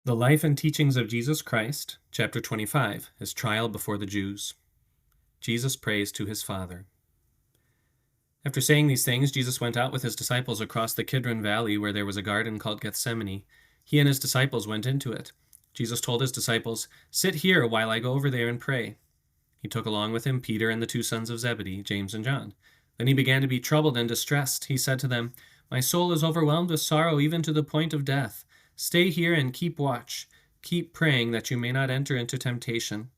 The Life and Teachings of Jesus Christ, Chapter 25, His Trial Before the Jews. Jesus prays to his Father. After saying these things, Jesus went out with his disciples across the Kidron Valley, where there was a garden called Gethsemane. He and his disciples went into it. Jesus told his disciples, "Sit here while I go over there and pray." He took along with him Peter and the two sons of Zebedee, James and John. Then he began to be troubled and distressed. He said to them, "My soul is overwhelmed with sorrow, even to the point of death. Stay here and keep watch. Keep praying that you may not enter into temptation."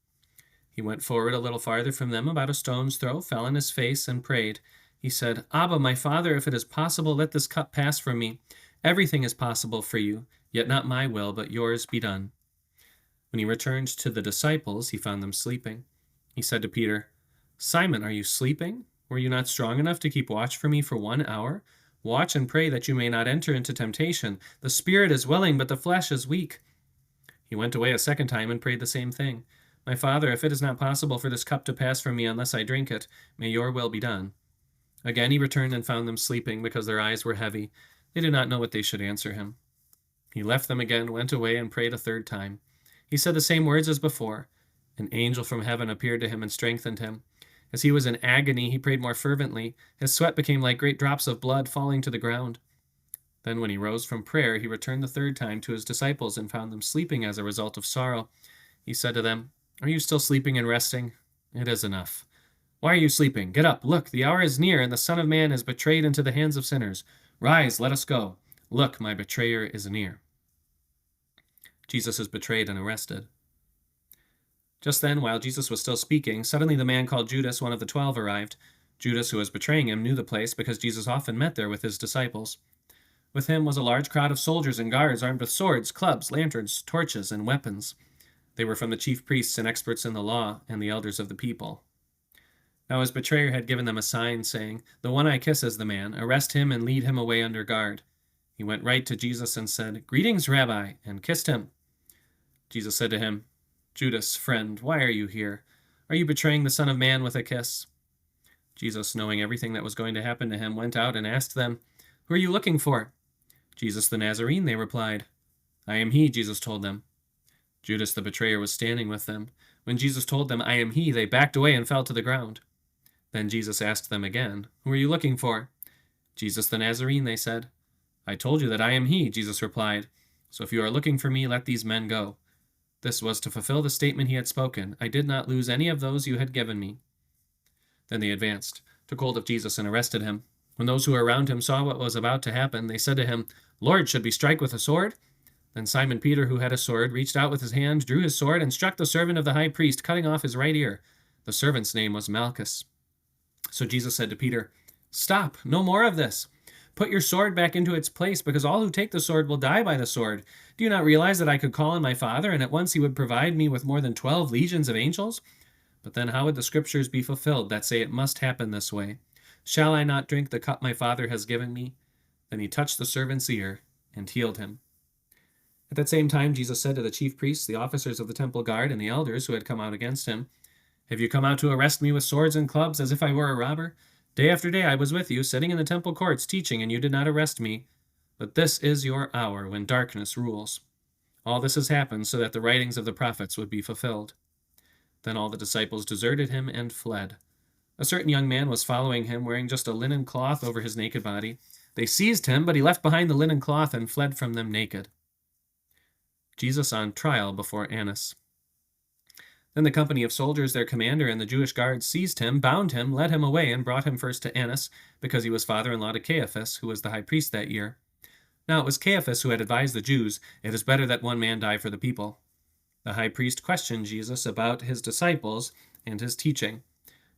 He went forward a little farther from them, about a stone's throw, fell on his face, and prayed. He said, "Abba, my Father, if it is possible, let this cup pass from me. Everything is possible for you, yet not my will, but yours be done." When he returned to the disciples, he found them sleeping. He said to Peter, "Simon, are you sleeping? Were you not strong enough to keep watch for me for 1 hour? Watch and pray that you may not enter into temptation. The spirit is willing, but the flesh is weak." He went away a second time and prayed the same thing. "My Father, if it is not possible for this cup to pass from me unless I drink it, may your will be done." Again he returned and found them sleeping, because their eyes were heavy. They did not know what they should answer him. He left them again, went away, and prayed a third time. He said the same words as before. An angel from heaven appeared to him and strengthened him. As he was in agony, he prayed more fervently. His sweat became like great drops of blood falling to the ground. Then when he rose from prayer, he returned the third time to his disciples and found them sleeping as a result of sorrow. He said to them, "Are you still sleeping and resting? It is enough. Why are you sleeping? Get up, look, the hour is near, and the Son of Man is betrayed into the hands of sinners. Rise, let us go. Look, my betrayer is near." Jesus is betrayed and arrested. Just then, while Jesus was still speaking, suddenly the man called Judas, one of the 12, arrived. Judas, who was betraying him, knew the place because Jesus often met there with his disciples. With him was a large crowd of soldiers and guards armed with swords, clubs, lanterns, torches, and weapons. They were from the chief priests and experts in the law and the elders of the people. Now his betrayer had given them a sign, saying, "The one I kiss is the man. Arrest him and lead him away under guard." He went right to Jesus and said, "Greetings, Rabbi," and kissed him. Jesus said to him, "Judas, friend, why are you here? Are you betraying the Son of Man with a kiss?" Jesus, knowing everything that was going to happen to him, went out and asked them, "Who are you looking for?" "Jesus the Nazarene," they replied. "I am he," Jesus told them. Judas the betrayer was standing with them. When Jesus told them, "I am he," they backed away and fell to the ground. Then Jesus asked them again, "Who are you looking for?" "Jesus the Nazarene," they said. "I told you that I am he," Jesus replied. "So if you are looking for me, let these men go." This was to fulfill the statement he had spoken, "I did not lose any of those you had given me." Then they advanced, took hold of Jesus, and arrested him. When those who were around him saw what was about to happen, they said to him, "Lord, should we strike with a sword?" Then Simon Peter, who had a sword, reached out with his hand, drew his sword, and struck the servant of the high priest, cutting off his right ear. The servant's name was Malchus. So Jesus said to Peter, "Stop, no more of this. Put your sword back into its place, because all who take the sword will die by the sword. Do you not realize that I could call on my Father, and at once he would provide me with more than 12 legions of angels? But then how would the scriptures be fulfilled that say it must happen this way? Shall I not drink the cup my Father has given me?" Then he touched the servant's ear and healed him. At that same time, Jesus said to the chief priests, the officers of the temple guard, and the elders who had come out against him, "Have you come out to arrest me with swords and clubs as if I were a robber? Day after day I was with you, sitting in the temple courts, teaching, and you did not arrest me. But this is your hour when darkness rules. All this has happened so that the writings of the prophets would be fulfilled." Then all the disciples deserted him and fled. A certain young man was following him, wearing just a linen cloth over his naked body. They seized him, but he left behind the linen cloth and fled from them naked. Jesus on trial before Annas. Then the company of soldiers, their commander, and the Jewish guards seized him, bound him, led him away, and brought him first to Annas, because he was father-in-law to Caiaphas, who was the high priest that year. Now it was Caiaphas who had advised the Jews, "It is better that one man die for the people." The high priest questioned Jesus about his disciples and his teaching.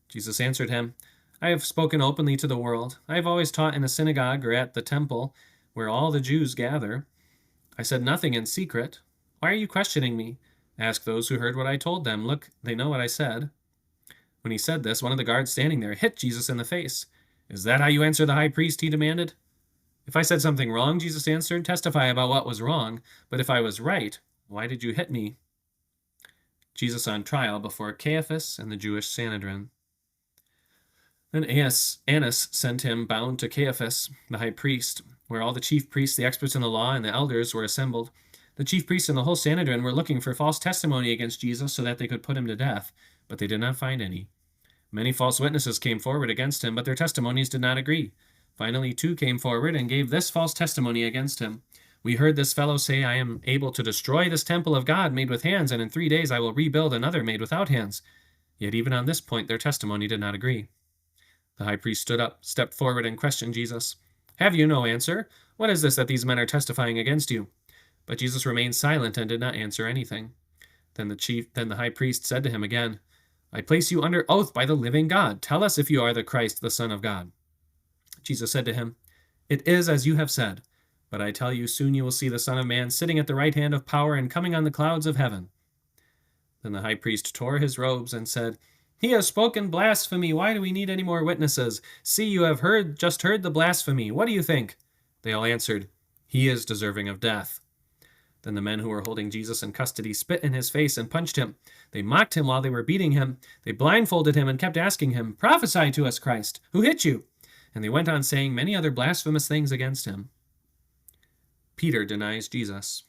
Jesus answered him, "I have spoken openly to the world. I have always taught in a synagogue or at the temple, where all the Jews gather. I said nothing in secret. Why are you questioning me? Ask those who heard what I told them. Look, they know what I said." When he said this, one of the guards standing there hit Jesus in the face. "Is that how you answer the high priest?" he demanded. "If I said something wrong," Jesus answered, "testify about what was wrong. But if I was right, why did you hit me?" Jesus on trial before Caiaphas and the Jewish Sanhedrin. Then Annas sent him bound to Caiaphas, the high priest, where all the chief priests, the experts in the law, and the elders were assembled. The chief priests and the whole Sanhedrin were looking for false testimony against Jesus so that they could put him to death, but they did not find any. Many false witnesses came forward against him, but their testimonies did not agree. Finally, 2 came forward and gave this false testimony against him. We heard this fellow say, I am able to destroy this temple of God made with hands, and in 3 days I will rebuild another made without hands. Yet even on this point their testimony did not agree. The high priest stood up, stepped forward, and questioned Jesus. Have you no answer? What is this that these men are testifying against you? But Jesus remained silent and did not answer anything. Then the high priest said to him again, I place you under oath by the living God. Tell us if you are the Christ, the Son of God. Jesus said to him, It is as you have said, but I tell you, soon you will see the Son of Man sitting at the right hand of power and coming on the clouds of heaven. Then the high priest tore his robes and said, He has spoken blasphemy. Why do we need any more witnesses? See, you have just heard the blasphemy. What do you think? They all answered, He is deserving of death. Then the men who were holding Jesus in custody spit in his face and punched him. They mocked him while they were beating him. They blindfolded him and kept asking him, Prophesy to us, Christ. Who hit you? And they went on saying many other blasphemous things against him. Peter denies Jesus.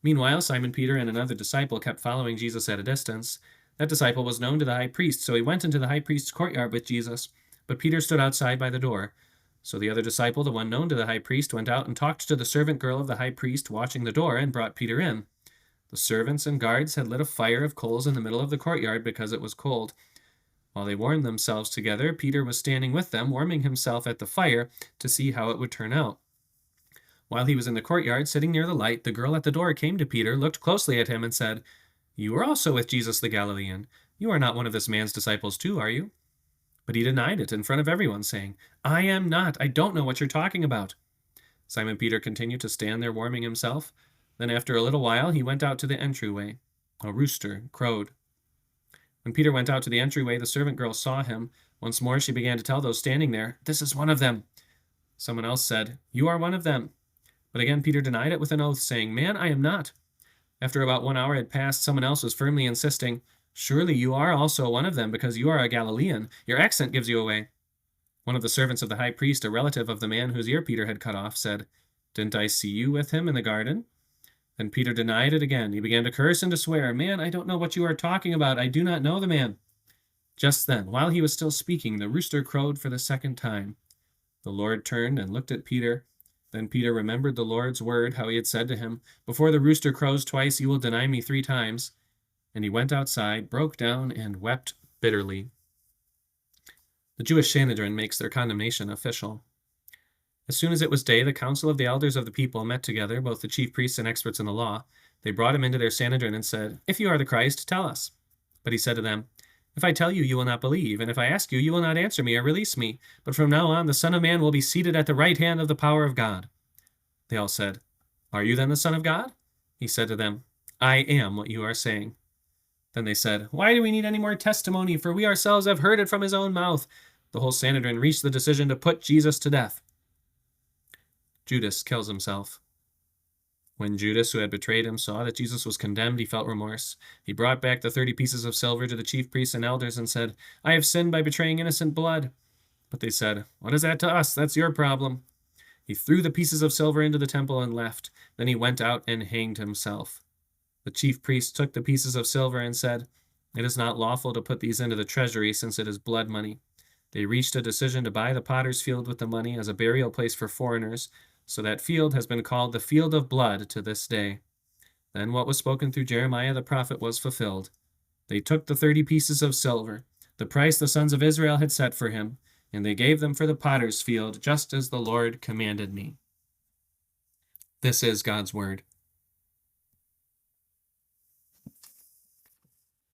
Meanwhile, Simon Peter and another disciple kept following Jesus at a distance. That disciple was known to the high priest, so he went into the high priest's courtyard with Jesus. But Peter stood outside by the door. So the other disciple, the one known to the high priest, went out and talked to the servant girl of the high priest watching the door and brought Peter in. The servants and guards had lit a fire of coals in the middle of the courtyard because it was cold. While they warmed themselves together, Peter was standing with them, warming himself at the fire to see how it would turn out. While he was in the courtyard, sitting near the light, the girl at the door came to Peter, looked closely at him, and said, You are also with Jesus the Galilean. You are not one of this man's disciples too, are you? But he denied it in front of everyone, saying, I am not. I don't know what you're talking about. Simon Peter continued to stand there warming himself. Then after a little while, he went out to the entryway. A rooster crowed. When Peter went out to the entryway, the servant girl saw him. Once more she began to tell those standing there, This is one of them. Someone else said, You are one of them. But again Peter denied it with an oath, saying, Man, I am not. After about 1 hour had passed, someone else was firmly insisting, Surely you are also one of them, because you are a Galilean. Your accent gives you away. One of the servants of the high priest, a relative of the man whose ear Peter had cut off, said, Didn't I see you with him in the garden? Then Peter denied it again. He began to curse and to swear, Man, I don't know what you are talking about. I do not know the man. Just then, while he was still speaking, the rooster crowed for the second time. The Lord turned and looked at Peter. Then Peter remembered the Lord's word, how he had said to him, Before the rooster crows twice, you will deny me 3 times. And he went outside, broke down, and wept bitterly. The Jewish Sanhedrin makes their condemnation official. As soon as it was day, the council of the elders of the people met together, both the chief priests and experts in the law. They brought him into their Sanhedrin and said, If you are the Christ, tell us. But he said to them, If I tell you, you will not believe, and if I ask you, you will not answer me or release me. But from now on, the Son of Man will be seated at the right hand of the power of God. They all said, Are you then the Son of God? He said to them, I am what you are saying. Then they said, Why do we need any more testimony? For we ourselves have heard it from his own mouth. The whole Sanhedrin reached the decision to put Jesus to death. Judas kills himself. When Judas, who had betrayed him, saw that Jesus was condemned, he felt remorse. He brought back the 30 pieces of silver to the chief priests and elders and said, I have sinned by betraying innocent blood. But they said, What is that to us? That's your problem. He threw the pieces of silver into the temple and left. Then he went out and hanged himself. The chief priests took the pieces of silver and said, It is not lawful to put these into the treasury, since it is blood money. They reached a decision to buy the potter's field with the money as a burial place for foreigners, so that field has been called the Field of Blood to this day. Then what was spoken through Jeremiah the prophet was fulfilled. They took the 30 pieces of silver, the price the sons of Israel had set for him, and they gave them for the potter's field, just as the Lord commanded me. This is God's word.